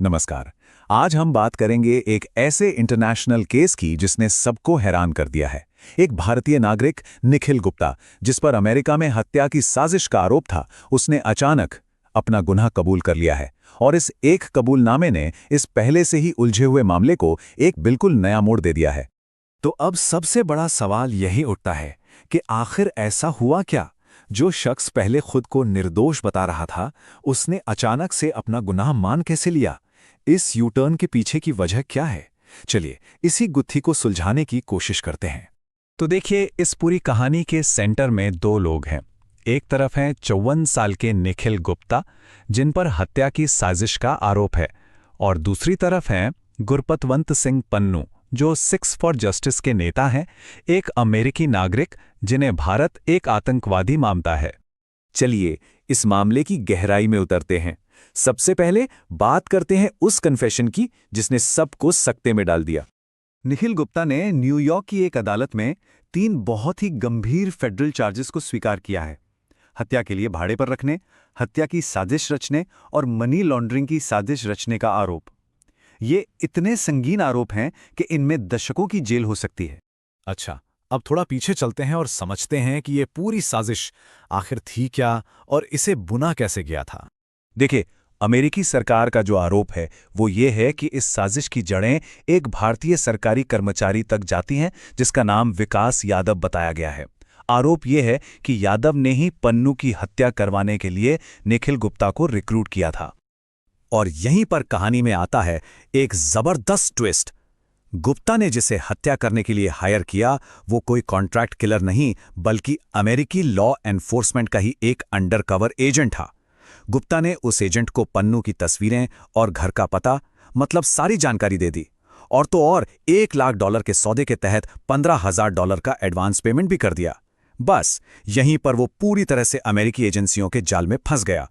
नमस्कार। आज हम बात करेंगे एक ऐसे इंटरनेशनल केस की जिसने सबको हैरान कर दिया है। एक भारतीय नागरिक निखिल गुप्ता, जिस पर अमेरिका में हत्या की साजिश का आरोप था, उसने अचानक अपना गुनाह कबूल कर लिया है। और इस एक कबूलनामे ने इस पहले से ही उलझे हुए मामले को एक बिल्कुल नया मोड़ दे दिया है। तो अब सबसे बड़ा सवाल यही उठता है कि आखिर ऐसा हुआ क्या? जो शख्स पहले खुद को निर्दोष बता रहा था, उसने अचानक से अपना गुनाह मान कैसे लिया? इस यू टर्न के पीछे की वजह क्या है? चलिए, इसी गुत्थी को सुलझाने की कोशिश करते हैं। तो देखिए, इस पूरी कहानी के सेंटर में दो लोग हैं। एक तरफ हैं 54 साल के निखिल गुप्ता, जिन पर हत्या की साजिश का आरोप है, और दूसरी तरफ हैं गुरपतवंत सिंह पन्नू, जो सिक्स फॉर जस्टिस के नेता हैं, एक अमेरिकी नागरिक जिन्हें भारत एक आतंकवादी मानता है। चलिए, इस मामले की गहराई में उतरते हैं। सबसे पहले बात करते हैं उस कन्फेशन की जिसने सबको सकते में डाल दिया। निखिल गुप्ता ने न्यूयॉर्क की एक अदालत में 3 बहुत ही गंभीर फेडरल चार्जेस को स्वीकार किया है। हत्या के लिए भाड़े पर रखने, हत्या की साजिश रचने और मनी लॉन्ड्रिंग की साजिश रचने का आरोप। ये इतने संगीन आरोप हैं कि इनमें दशकों की जेल हो सकती है। अच्छा, अब थोड़ा पीछे चलते हैं और समझते हैं कि ये पूरी साजिश आखिर थी क्या और इसे बुना कैसे गया था। देखिए, अमेरिकी सरकार का जो आरोप है वो ये है कि इस साजिश की जड़ें एक भारतीय सरकारी कर्मचारी तक जाती हैं, जिसका नाम विकास यादव बताया गया है। आरोप ये है कि यादव ने ही पन्नू की हत्या करवाने के लिए निखिल गुप्ता को रिक्रूट किया था। और यहीं पर कहानी में आता है एक जबरदस्त ट्विस्ट। गुप्ता ने जिसे हत्या करने के लिए हायर किया, वो कोई कॉन्ट्रैक्ट किलर नहीं, बल्कि अमेरिकी लॉ एनफोर्समेंट का ही एक अंडरकवर एजेंट था। गुप्ता ने उस एजेंट को पन्नू की तस्वीरें और घर का पता, मतलब सारी जानकारी दे दी। और तो और $1 लाख के सौदे के तहत $15,000 का एडवांस पेमेंट भी कर दिया। बस यहीं पर वो पूरी तरह से अमेरिकी एजेंसियों के जाल में फंस गया।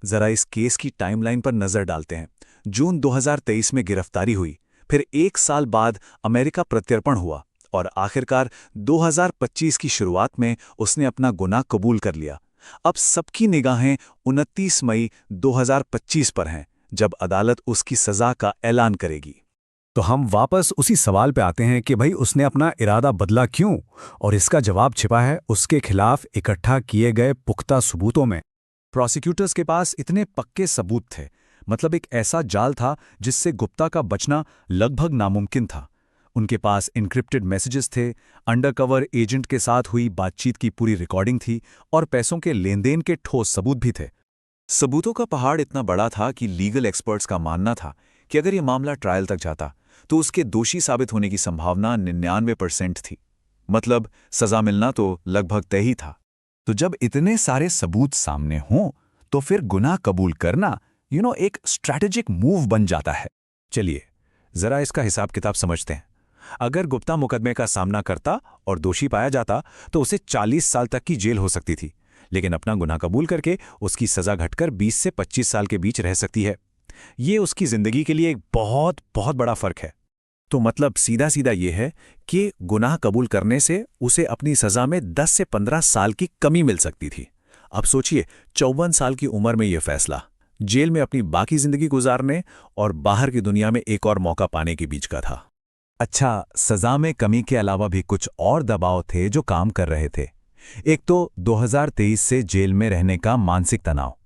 जरा इस केस की टाइमलाइन पर नजर डालते हैं। जून 2023 में गिरफ्तारी हुई, फिर 1 साल बाद अमेरिका प्रत्यर्पण हुआ, और आखिरकार 2025 की शुरुआत में उसने अपना गुनाह कबूल कर लिया। अब सबकी निगाहें 29 मई 2025 पर हैं, जब अदालत उसकी सजा का ऐलान करेगी। तो हम वापस उसी सवाल पे आते हैं कि भाई उसने अपना इरादा बदला क्यों? और इसका जवाब छिपा है उसके खिलाफ इकट्ठा किए गए पुख्ता सबूतों में। प्रोसिक्यूटर्स के पास इतने पक्के सबूत थे, मतलब एक ऐसा जाल था जिससे गुप्ता का बचना लगभग नामुमकिन था। उनके पास इनक्रिप्टेड मैसेजेस थे, अंडरकवर एजेंट के साथ हुई बातचीत की पूरी रिकॉर्डिंग थी, और पैसों के लेनदेन के ठोस सबूत भी थे। सबूतों का पहाड़ इतना बड़ा था कि लीगल एक्सपर्ट्स का मानना था कि अगर ये मामला ट्रायल तक जाता तो उसके दोषी साबित होने की संभावना 99% थी। मतलब सजा मिलना तो लगभग तय ही था। तो जब इतने सारे सबूत सामने हों, तो फिर गुनाह कबूल करना एक स्ट्रैटेजिक मूव बन जाता है। चलिए, जरा इसका हिसाब किताब समझते हैं। अगर गुप्ता मुकदमे का सामना करता और दोषी पाया जाता तो उसे 40 साल तक की जेल हो सकती थी, लेकिन अपना गुनाह कबूल करके उसकी सजा घटकर 20 से 25 साल के बीच रह सकती है। ये उसकी जिंदगी के लिए एक बहुत बहुत बड़ा फर्क है। तो मतलब सीधा सीधा ये है कि गुनाह कबूल करने से उसे अपनी सजा में 10 से 15 साल की कमी मिल सकती थी। अब सोचिए, 54 साल की उम्र में यह फैसला, जेल में अपनी बाकी जिंदगी गुजारने और बाहर की दुनिया में एक और मौका पाने के बीच का था। अच्छा, सजा में कमी के अलावा भी कुछ और दबाव थे जो काम कर रहे थे। एक तो 2023 से जेल में रहने का मानसिक तनाव,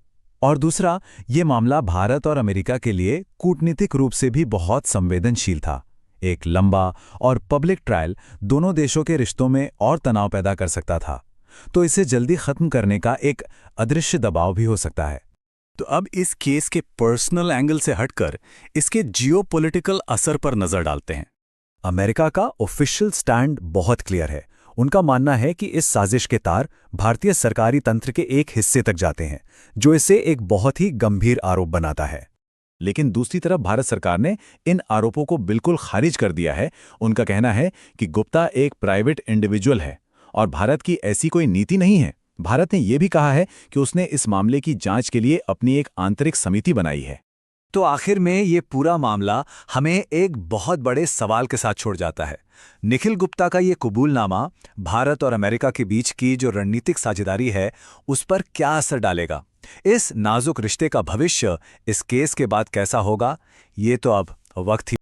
और दूसरा ये मामला भारत और अमेरिका के लिए कूटनीतिक रूप से भी बहुत संवेदनशील था। एक लंबा और पब्लिक ट्रायल दोनों देशों के रिश्तों में और तनाव पैदा कर सकता था, तो इसे जल्दी खत्म करने का एक अदृश्य दबाव भी हो सकता है। तो अब इस केस के पर्सनल एंगल से हटकर इसके जियोपॉलिटिकल असर पर नजर डालते हैं। अमेरिका का ऑफिशियल स्टैंड बहुत क्लियर है। उनका मानना है कि इस साजिश के तार भारतीय सरकारी तंत्र के एक हिस्से तक जाते हैं, जो इसे एक बहुत ही गंभीर आरोप बनाता है। लेकिन दूसरी तरफ भारत सरकार ने इन आरोपों को बिल्कुल खारिज कर दिया है। उनका कहना है कि गुप्ता एक प्राइवेट इंडिविजुअल है और भारत की ऐसी कोई नीति नहीं है। भारत ने यह भी कहा है कि उसने इस मामले की जांच के लिए अपनी एक आंतरिक समिति बनाई है। तो आखिर में ये पूरा मामला हमें एक बहुत बड़े सवाल के साथ छोड़ जाता है। निखिल गुप्ता का ये कबूलनामा भारत और अमेरिका के बीच की जो रणनीतिक साझेदारी है, उस पर क्या असर डालेगा? इस नाजुक रिश्ते का भविष्य इस केस के बाद कैसा होगा, ये तो अब वक्त ही